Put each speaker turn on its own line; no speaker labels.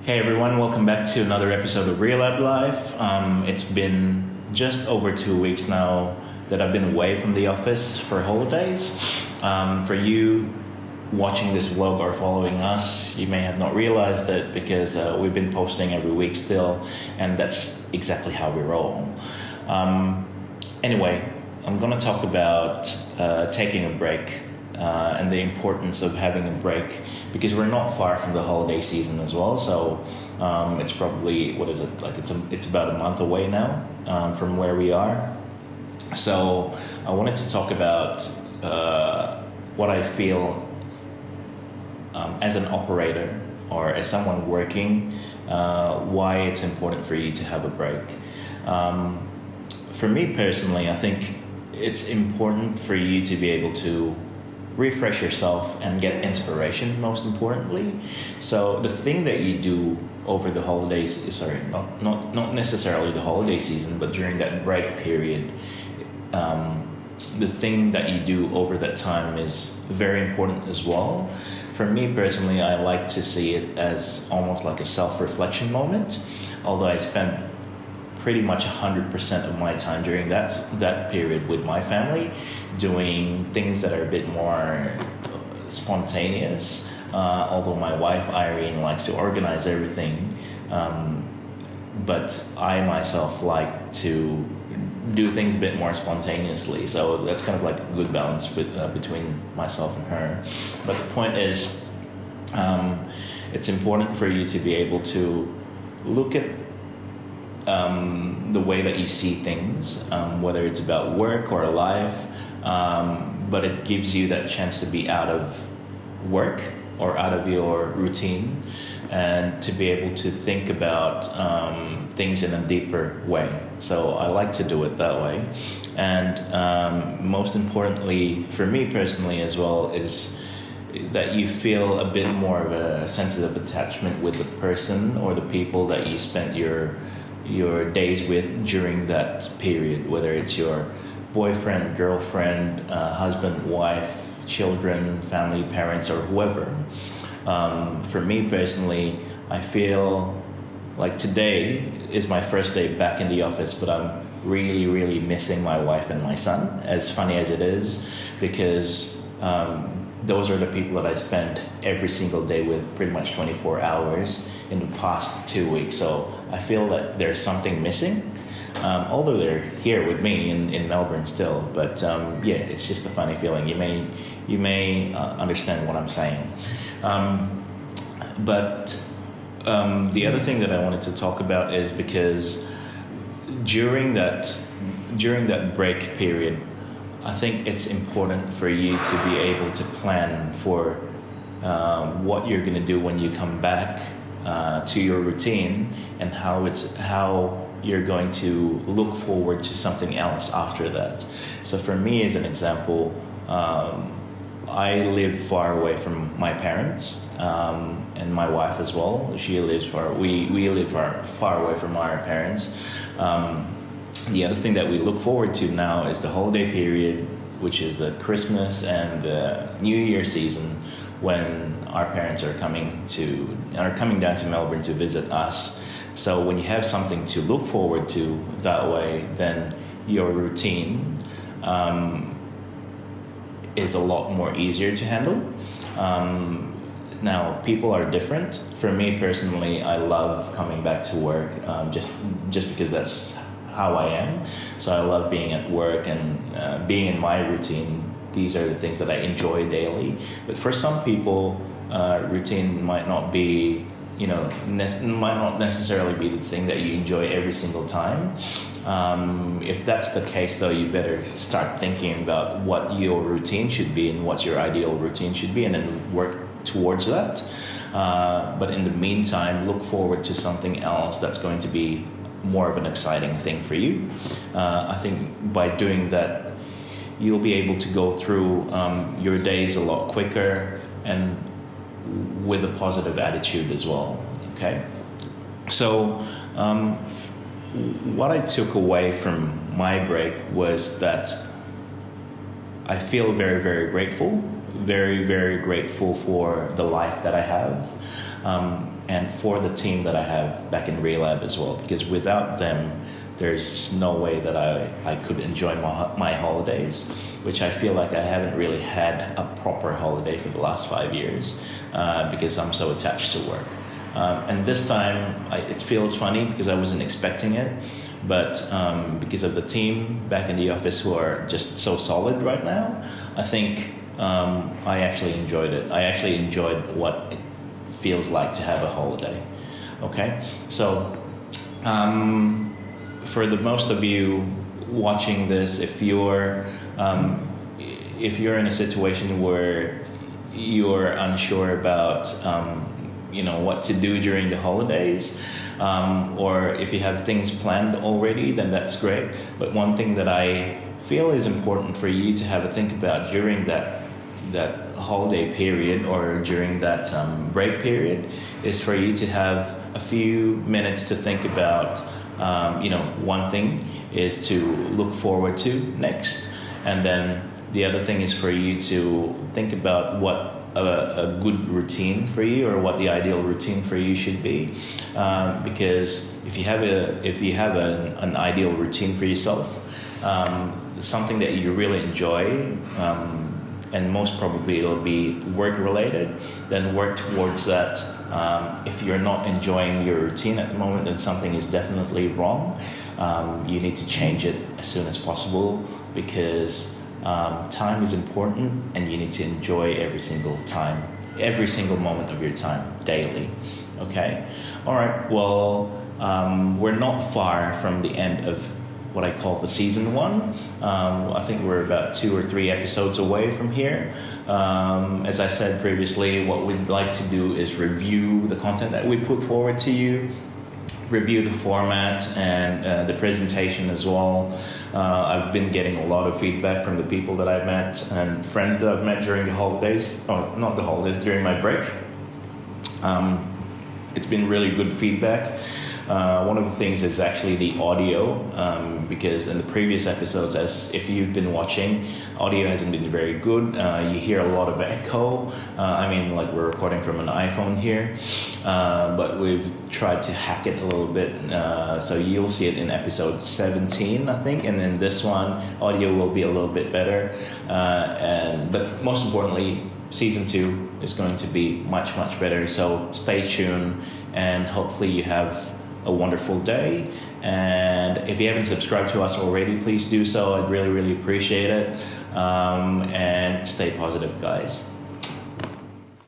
Hey everyone, welcome back to another episode of Relab Life. It's been just over 2 weeks now that I've been away from the office for holidays. For you watching this vlog or following us, you may have not realized it because we've been posting every week still, and that's exactly how we roll. Anyway, I'm going to talk about taking a break and the importance of having a break, because we're not far from the holiday season as well. So it's probably, it's about a month away now from where we are. So I wanted to talk about what I feel as an operator or as someone working, why it's important for you to have a break. For me personally, I think it's important for you to be able to refresh yourself and get inspiration, most importantly. So the thing that you do over the holidays, not necessarily the holiday season, but during that break period, the thing that you do over that time is very important as well. For me personally, I like to see it as almost like a self-reflection moment, although I spend pretty much 100% of my time during that period with my family, doing things that are a bit more spontaneous. Although my wife Irene likes to organize everything, but I myself like to do things a bit more spontaneously. So that's kind of like a good balance between myself and her. But the point is, it's important for you to be able to look at the way that you see things, whether it's about work or life, but it gives you that chance to be out of work or out of your routine and to be able to think about things in a deeper way. So I like to do it that way. And most importantly, for me personally as well, is that you feel a bit more of a sensitive attachment with the person or the people that you spent your days with during that period, whether it's your boyfriend, girlfriend, husband, wife, children, family, parents, or whoever. For me personally, I feel like today is my first day back in the office, but I'm really, really missing my wife and my son, as funny as it is, because those are the people that I spend every single day with, pretty much 24 hours in the past 2 weeks. So I feel that there's something missing, although they're here with me in Melbourne still. But it's just a funny feeling. You may understand what I'm saying. But the other thing that I wanted to talk about is because during that break period, I think it's important for you to be able to plan for what you're going to do when you come back to your routine, and how you're going to look forward to something else after that. So for me, as an example, I live far away from my parents, and my wife as well. She lives far. We live far away from our parents. The other thing that we look forward to now is the holiday period, which is the Christmas and the New Year season, when our parents are coming down to Melbourne to visit us. So when you have something to look forward to that way, then your routine is a lot more easier to handle. Now, people are different. For me personally, I love coming back to work just because that's how I am. So I love being at work and being in my routine. These are the things that I enjoy daily. But for some people, routine might not be, might not necessarily be the thing that you enjoy every single time. If that's the case, though, you better start thinking about what your routine should be and what your ideal routine should be, and then work towards that. But in the meantime, look forward to something else that's going to be more of an exciting thing for you. I think by doing that, you'll be able to go through your days a lot quicker and with a positive attitude as well. Okay, so what I took away from my break was that I feel very, very grateful, very, very grateful for the life that I have, and for the team that I have back in Relab as well, because without them, there's no way that I could enjoy my holidays, which I feel like I haven't really had a proper holiday for the last 5 years, because I'm so attached to work. And this time, it feels funny because I wasn't expecting it, but because of the team back in the office who are just so solid right now, I think I actually enjoyed it. I actually enjoyed what it feels like to have a holiday. Okay, so for the most of you watching this, if you're in a situation where you're unsure about what to do during the holidays, or if you have things planned already, then that's great. But one thing that I feel is important for you to have a think about during that holiday period, or during that break period, is for you to have a few minutes to think about one thing is to look forward to next, and then the other thing is for you to think about what a good routine for you, or what the ideal routine for you should be, because if you have an ideal routine for yourself, something that you really enjoy, and most probably it'll be work related, then work towards that. If you're not enjoying your routine at the moment, then something is definitely wrong. You need to change it as soon as possible, because time is important, and you need to enjoy every single moment of your time daily. Okay? All right. Well, we're not far from the end of what I call the season 1. I think we're about 2 or 3 episodes away from here. As I said previously, what we'd like to do is review the content that we put forward to you, review the format and the presentation as well. I've been getting a lot of feedback from the people that I've met and friends that I've met during the holidays, not the holidays, during my break. It's been really good feedback. One of the things is actually the audio, because in the previous episodes, as if you've been watching, audio hasn't been very good. You hear a lot of echo. Like we're recording from an iPhone here, but we've tried to hack it a little bit. So you'll see it in episode 17, I think, and then this one, audio will be a little bit better. But most importantly, season 2 is going to be much, much better. So stay tuned, and hopefully you have a wonderful day. And if you haven't subscribed to us already, please do so. I'd really, really appreciate it. And stay positive, guys.